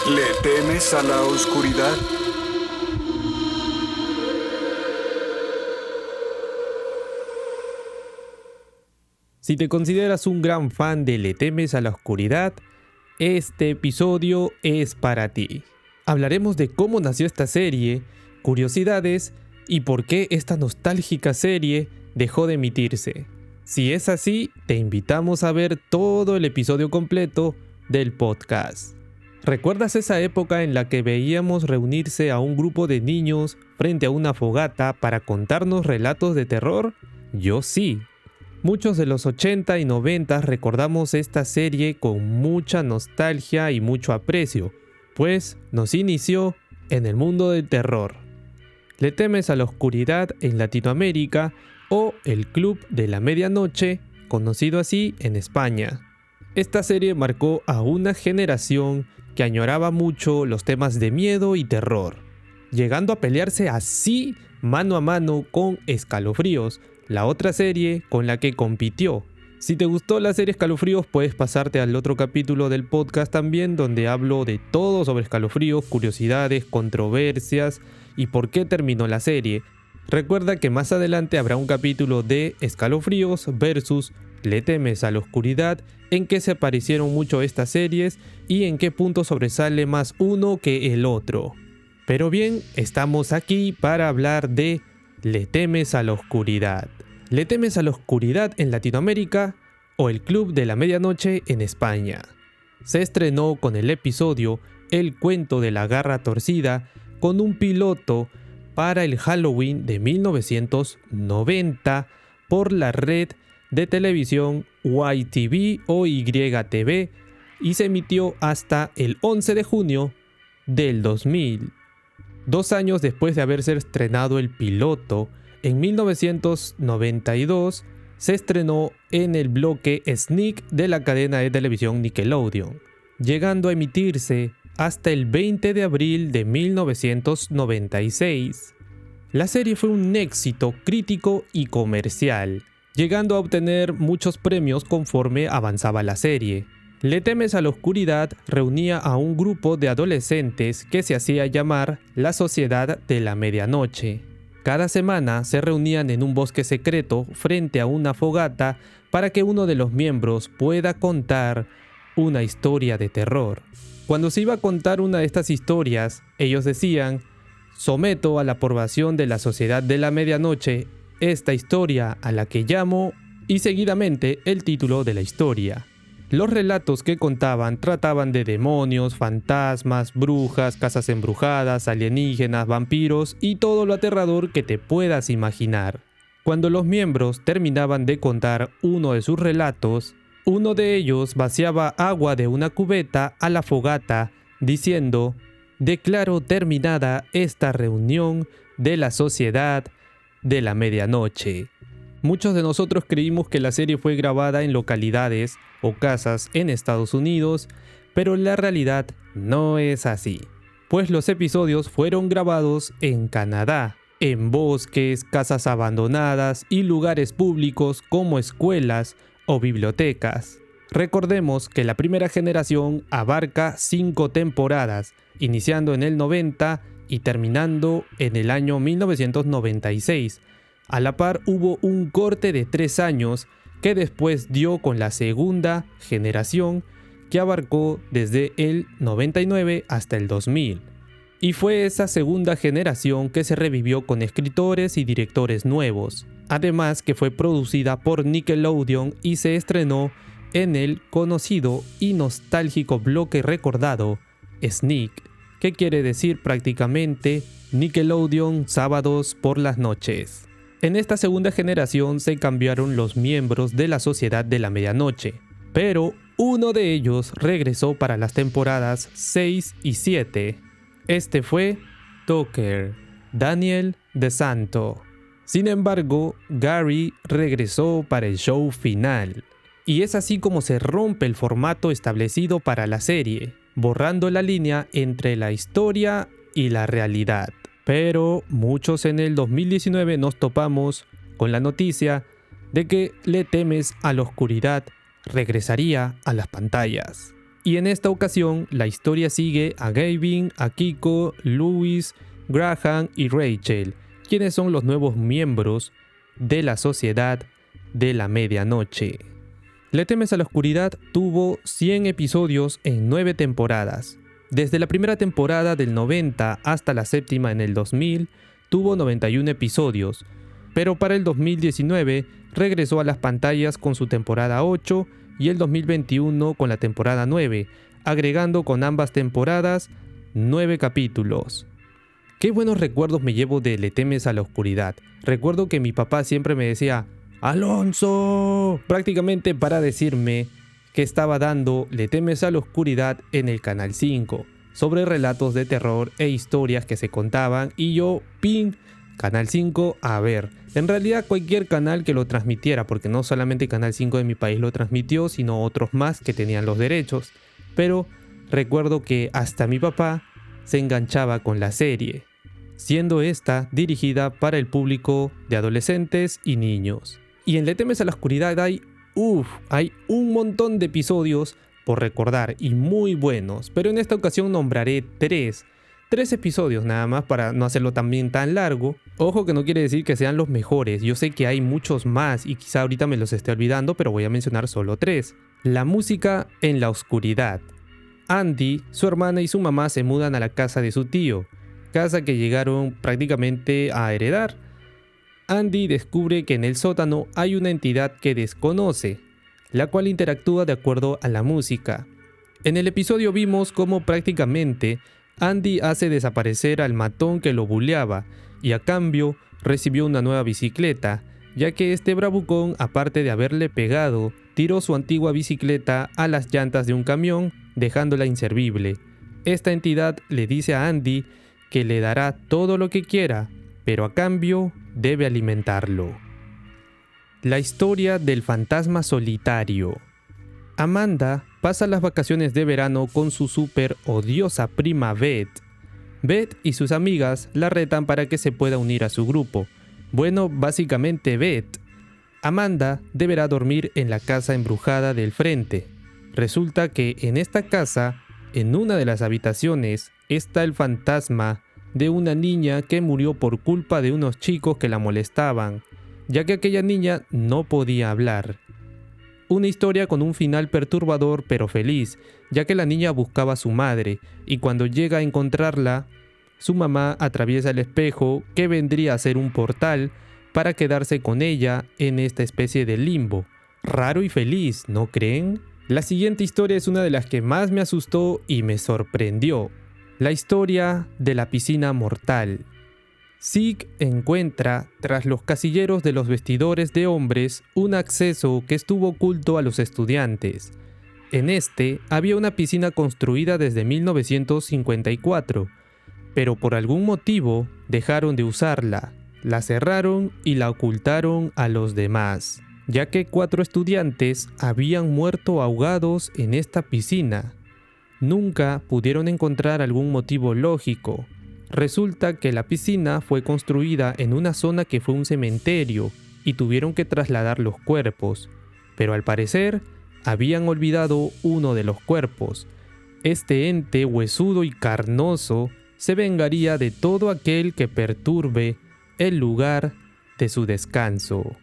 ¿Le temes a la oscuridad? Si te consideras un gran fan de Le temes a la oscuridad, este episodio es para ti. Hablaremos de cómo nació esta serie, curiosidades y por qué esta nostálgica serie dejó de emitirse. Si es así, te invitamos a ver todo el episodio completo del podcast. ¿Recuerdas esa época en la que veíamos reunirse a un grupo de niños frente a una fogata para contarnos relatos de terror? Yo sí. Muchos de los 80 y 90 recordamos esta serie con mucha nostalgia y mucho aprecio, pues nos inició en el mundo del terror. ¿Le temes a la oscuridad en Latinoamérica o El Club de la Medianoche, conocido así en España? Esta serie marcó a una generación que añoraba mucho los temas de miedo y terror, llegando a pelearse así mano a mano con Escalofríos, la otra serie con la que compitió. Si te gustó la serie Escalofríos, puedes pasarte al otro capítulo del podcast también, donde hablo de todo sobre Escalofríos, curiosidades, controversias y por qué terminó la serie. Recuerda que más adelante habrá un capítulo de Escalofríos versus Le temes a la oscuridad, en que se parecieron mucho estas series y en qué punto sobresale más uno que el otro. Pero bien, estamos aquí para hablar de Le temes a la oscuridad. ¿Le temes a la oscuridad en Latinoamérica o El Club de la Medianoche en España? Se estrenó con el episodio El cuento de la garra torcida, con un piloto para el Halloween de 1990 por la red de televisión YTV o YTV y se emitió hasta el 11 de junio del 2000. 2 años después de haberse estrenado el piloto, en 1992 se estrenó en el bloque Sneak de la cadena de televisión Nickelodeon, llegando a emitirse hasta el 20 de abril de 1996. La serie fue un éxito crítico y comercial, llegando a obtener muchos premios conforme avanzaba la serie. Le temes a la oscuridad reunía a un grupo de adolescentes que se hacía llamar la Sociedad de la Medianoche. Cada semana se reunían en un bosque secreto frente a una fogata para que uno de los miembros pueda contar una historia de terror. Cuando se iba a contar una de estas historias, ellos decían: someto a la aprobación de la Sociedad de la Medianoche esta historia a la que llamo, y seguidamente el título de la historia. Los relatos que contaban trataban de demonios, fantasmas, brujas, casas embrujadas, alienígenas, vampiros y todo lo aterrador que te puedas imaginar. Cuando los miembros terminaban de contar uno de sus relatos, uno de ellos vaciaba agua de una cubeta a la fogata diciendo: declaro terminada esta reunión de la Sociedad de la Medianoche. Muchos de nosotros creímos que la serie fue grabada en localidades o casas en Estados Unidos, pero la realidad no es así, pues los episodios fueron grabados en Canadá, en bosques, casas abandonadas y lugares públicos como escuelas o bibliotecas. Recordemos que la primera generación abarca 5 temporadas, iniciando en el 90 y terminando en el año 1996. A la par hubo un corte de 3 años que después dio con la segunda generación, que abarcó desde el 99 hasta el 2000. Y fue esa segunda generación que se revivió con escritores y directores nuevos. Además que fue producida por Nickelodeon y se estrenó en el conocido y nostálgico bloque recordado Sneak, que quiere decir prácticamente Nickelodeon sábados por las noches. En esta segunda generación se cambiaron los miembros de la Sociedad de la Medianoche, pero uno de ellos regresó para las temporadas 6 y 7. Este fue Tucker, Daniel DeSanto. Sin embargo, Gary regresó para el show final. Y es así como se rompe el formato establecido para la serie, borrando la línea entre la historia y la realidad. Pero muchos en el 2019 nos topamos con la noticia de que Le temes a la oscuridad regresaría a las pantallas. Y en esta ocasión la historia sigue a Gavin, a Kiko, Louis, Graham y Rachel, quienes son los nuevos miembros de la Sociedad de la Medianoche. Le temes a la oscuridad tuvo 100 episodios en 9 temporadas. Desde la primera temporada del 90 hasta la séptima en el 2000, tuvo 91 episodios, pero para el 2019 regresó a las pantallas con su temporada 8 y el 2021 con la temporada 9, agregando con ambas temporadas 9 capítulos. Qué buenos recuerdos me llevo de Le temes a la oscuridad. Recuerdo que mi papá siempre me decía ¡Alonso!, prácticamente para decirme que estaba dando Le temes a la oscuridad en el Canal 5, sobre relatos de terror e historias que se contaban, y yo, ¡ping!, Canal 5, a ver. En realidad cualquier canal que lo transmitiera, porque no solamente Canal 5 de mi país lo transmitió, sino otros más que tenían los derechos. Pero recuerdo que hasta mi papá se enganchaba con la serie, siendo esta dirigida para el público de adolescentes y niños. Y en Le temes a la oscuridad hay un montón de episodios por recordar y muy buenos, pero en esta ocasión nombraré 3 episodios nada más para no hacerlo también tan largo. Ojo que no quiere decir que sean los mejores, yo sé que hay muchos más y quizá ahorita me los esté olvidando, pero voy a mencionar solo 3. La música en la oscuridad. Andy, su hermana y su mamá se mudan a la casa de su tío, casa que llegaron prácticamente a heredar. Andy descubre que en el sótano hay una entidad que desconoce, la cual interactúa de acuerdo a la música. En el episodio vimos cómo prácticamente Andy hace desaparecer al matón que lo buleaba y a cambio recibió una nueva bicicleta, ya que este bravucón, aparte de haberle pegado, tiró su antigua bicicleta a las llantas de un camión, dejándola inservible. Esta entidad le dice a Andy que le dará todo lo que quiera, pero a cambio debe alimentarlo. La historia del fantasma solitario. Amanda pasa las vacaciones de verano con su súper odiosa prima Beth. Beth y sus amigas la retan para que se pueda unir a su grupo. Bueno, básicamente Beth. Amanda deberá dormir en la casa embrujada del frente. Resulta que en esta casa, en una de las habitaciones, está el fantasma de una niña que murió por culpa de unos chicos que la molestaban, ya que aquella niña no podía hablar. Una historia con un final perturbador pero feliz, ya que la niña buscaba a su madre y cuando llega a encontrarla, su mamá atraviesa el espejo que vendría a ser un portal para quedarse con ella en esta especie de limbo. Raro y feliz, ¿no creen? La siguiente historia es una de las que más me asustó y me sorprendió. La historia de la piscina mortal. Zeke encuentra, tras los casilleros de los vestidores de hombres, un acceso que estuvo oculto a los estudiantes. En este había una piscina construida desde 1954, pero por algún motivo dejaron de usarla, la cerraron y la ocultaron a los demás, ya que 4 estudiantes habían muerto ahogados en esta piscina. Nunca pudieron encontrar algún motivo lógico. Resulta que la piscina fue construida en una zona que fue un cementerio y tuvieron que trasladar los cuerpos, pero al parecer habían olvidado uno de los cuerpos. Este ente huesudo y carnoso se vengaría de todo aquel que perturbe el lugar de su descanso.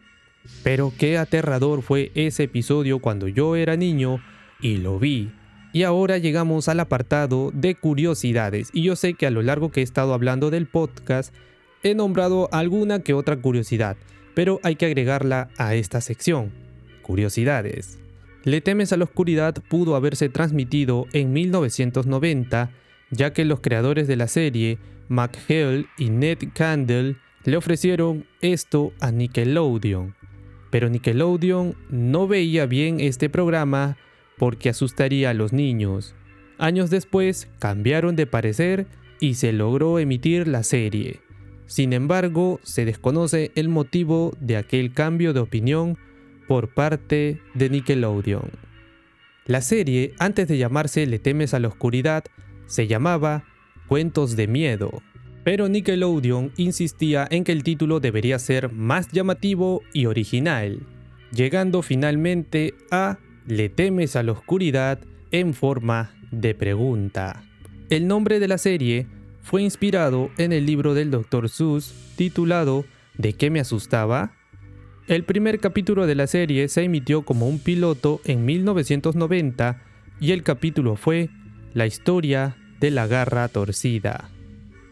Pero qué aterrador fue ese episodio cuando yo era niño y lo vi. Y ahora llegamos al apartado de curiosidades, y yo sé que a lo largo que he estado hablando del podcast he nombrado alguna que otra curiosidad, pero hay que agregarla a esta sección. Curiosidades. Le temes a la oscuridad pudo haberse transmitido en 1990, ya que los creadores de la serie, McHale y Ned Candle, le ofrecieron esto a Nickelodeon. Pero Nickelodeon no veía bien este programa porque asustaría a los niños. Años después cambiaron de parecer y se logró emitir la serie. Sin embargo, se desconoce el motivo de aquel cambio de opinión por parte de Nickelodeon. La serie, antes de llamarse Le temes a la oscuridad, se llamaba Cuentos de miedo, pero Nickelodeon insistía en que el título debería ser más llamativo y original, llegando finalmente a Le temes a la oscuridad, en forma de pregunta. El nombre de la serie fue inspirado en el libro del Dr. Seuss titulado ¿De qué me asustaba? El primer capítulo de la serie se emitió como un piloto en 1990 y el capítulo fue La historia de la garra torcida.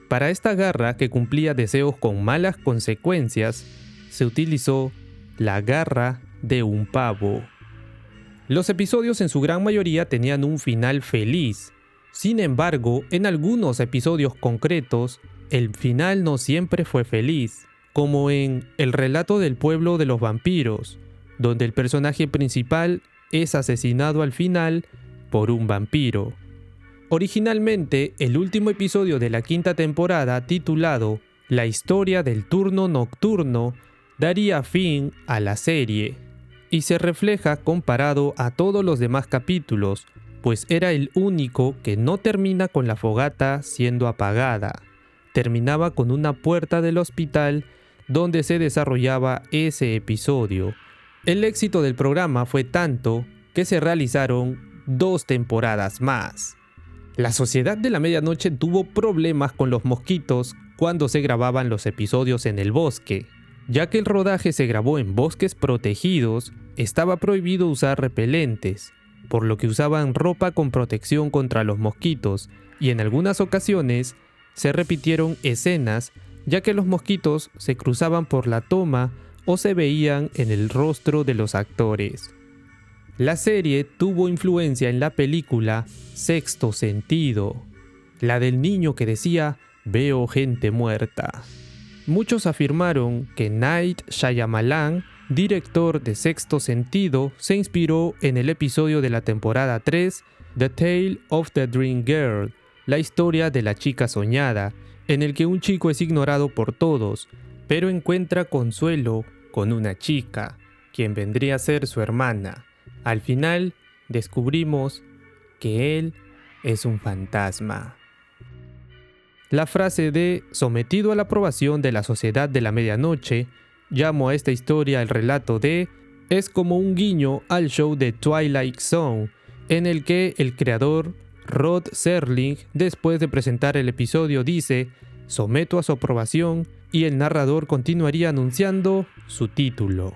Para esta garra que cumplía deseos con malas consecuencias, se utilizó la garra de un pavo. Los episodios en su gran mayoría tenían un final feliz. Sin embargo, en algunos episodios concretos, el final no siempre fue feliz, como en El relato del pueblo de los vampiros, donde el personaje principal es asesinado al final por un vampiro. Originalmente, el último episodio de la quinta temporada, titulado La historia del turno nocturno, daría fin a la serie, y se refleja comparado a todos los demás capítulos, pues era el único que no termina con la fogata siendo apagada. Terminaba con una puerta del hospital donde se desarrollaba ese episodio. El éxito del programa fue tanto que se realizaron 2 temporadas más. La Sociedad de la Medianoche tuvo problemas con los mosquitos cuando se grababan los episodios en el bosque. Ya que el rodaje se grabó en bosques protegidos, estaba prohibido usar repelentes, por lo que usaban ropa con protección contra los mosquitos, y en algunas ocasiones se repitieron escenas ya que los mosquitos se cruzaban por la toma o se veían en el rostro de los actores. La serie tuvo influencia en la película Sexto Sentido, la del niño que decía «Veo gente muerta». Muchos afirmaron que Night Shyamalan, director de Sexto Sentido, se inspiró en el episodio de la temporada 3, The Tale of the Dream Girl, la historia de la chica soñada, en el que un chico es ignorado por todos, pero encuentra consuelo con una chica, quien vendría a ser su hermana. Al final, descubrimos que él es un fantasma. La frase de «sometido a la aprobación de la Sociedad de la Medianoche», llamo a esta historia el relato de, es como un guiño al show de Twilight Zone, en el que el creador Rod Serling, después de presentar el episodio, dice «someto a su aprobación» y el narrador continuaría anunciando su título.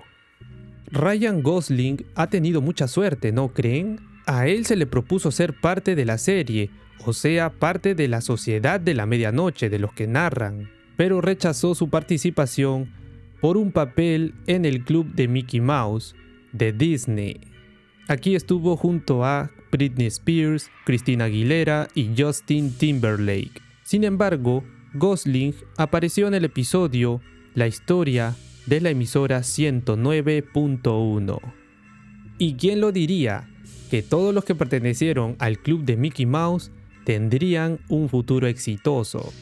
Ryan Gosling ha tenido mucha suerte, ¿no creen? A él se le propuso ser parte de la serie, o sea, parte de la Sociedad de la Medianoche de los que narran, pero rechazó su participación por un papel en el club de Mickey Mouse de Disney. Aquí estuvo junto a Britney Spears, Christina Aguilera y Justin Timberlake. Sin embargo, Gosling apareció en el episodio La historia de la emisora 109.1. ¿Y quién lo diría? Que todos los que pertenecieron al club de Mickey Mouse tendrían un futuro exitoso.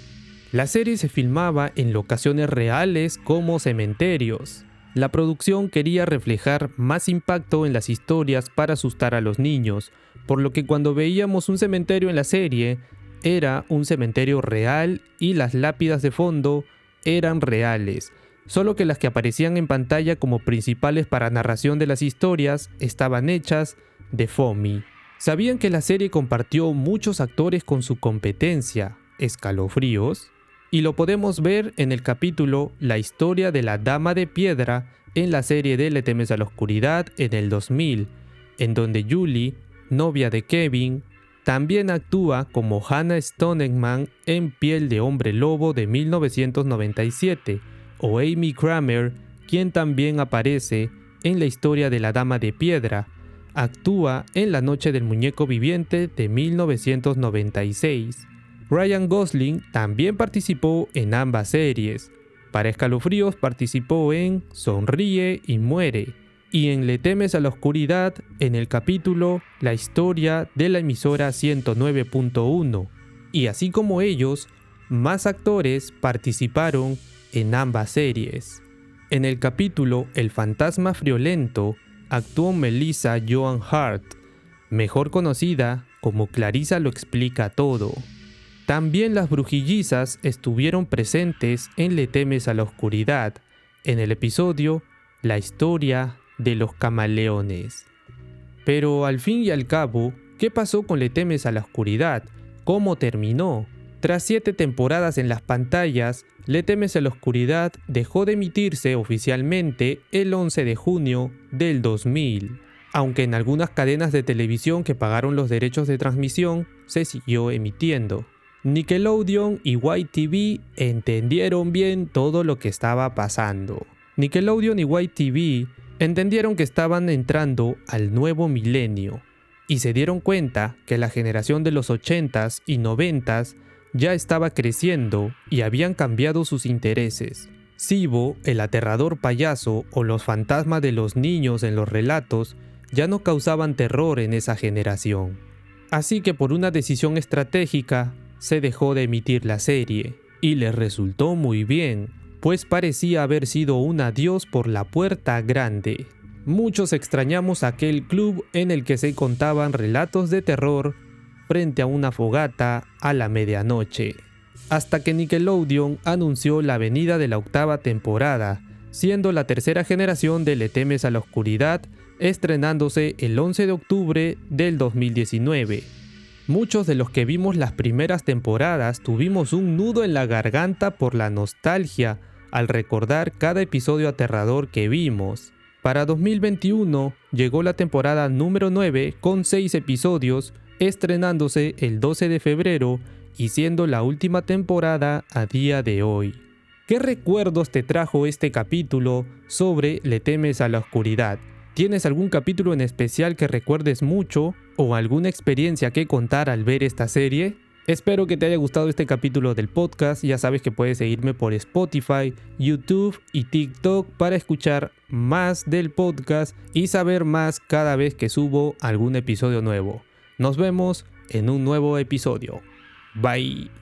La serie se filmaba en locaciones reales como cementerios. La producción quería reflejar más impacto en las historias para asustar a los niños, por lo que cuando veíamos un cementerio en la serie, era un cementerio real y las lápidas de fondo eran reales, solo que las que aparecían en pantalla como principales para narración de las historias estaban hechas de foamy. ¿Sabían que la serie compartió muchos actores con su competencia, Escalofríos? Y lo podemos ver en el capítulo La historia de la Dama de Piedra en la serie de Le temes a la oscuridad en el 2000, en donde Julie, novia de Kevin, también actúa como Hannah Stoneman en Piel de hombre lobo de 1997, o Amy Kramer, quien también aparece en La historia de la Dama de Piedra, actúa en La noche del muñeco viviente de 1996. Ryan Gosling también participó en ambas series. Para Escalofríos participó en Sonríe y muere, y en Le temes a la oscuridad en el capítulo La historia de la emisora 109.1. Y así como ellos, más actores participaron en ambas series. En el capítulo El fantasma friolento actuó Melissa Joan Hart, mejor conocida como Clarissa lo explica todo. También las brujillizas estuvieron presentes en Le temes a la oscuridad, en el episodio La historia de los camaleones. Pero al fin y al cabo, ¿Qué pasó con Le temes a la oscuridad? ¿Cómo terminó? Tras 7 temporadas en las pantallas, Le temes a la oscuridad dejó de emitirse oficialmente el 11 de junio del 2000, aunque en algunas cadenas de televisión que pagaron los derechos de transmisión se siguió emitiendo. Nickelodeon y YTV entendieron bien todo lo que estaba pasando. Nickelodeon y YTV entendieron que estaban entrando al nuevo milenio y se dieron cuenta que la generación de los 80s y 90s ya estaba creciendo y habían cambiado sus intereses. Sibo, el aterrador payaso o los fantasmas de los niños en los relatos ya no causaban terror en esa generación. Así que por una decisión estratégica se dejó de emitir la serie y les resultó muy bien, pues parecía haber sido un adiós por la puerta grande. Muchos extrañamos aquel club en el que se contaban relatos de terror frente a una fogata a la medianoche, hasta que Nickelodeon anunció la venida de la 8ª temporada, siendo la tercera generación de Le temes a la oscuridad, estrenándose el 11 de octubre del 2019. Muchos de los que vimos las primeras temporadas tuvimos un nudo en la garganta por la nostalgia al recordar cada episodio aterrador que vimos. Para 2021 llegó la temporada número 9 con 6 episodios, estrenándose el 12 de febrero y siendo la última temporada a día de hoy. ¿Qué recuerdos te trajo este capítulo sobre Le temes a la oscuridad? ¿Tienes algún capítulo en especial que recuerdes mucho o alguna experiencia que contar al ver esta serie? Espero que te haya gustado este capítulo del podcast. Ya sabes que puedes seguirme por Spotify, YouTube y TikTok para escuchar más del podcast y saber más cada vez que subo algún episodio nuevo. Nos vemos en un nuevo episodio. Bye.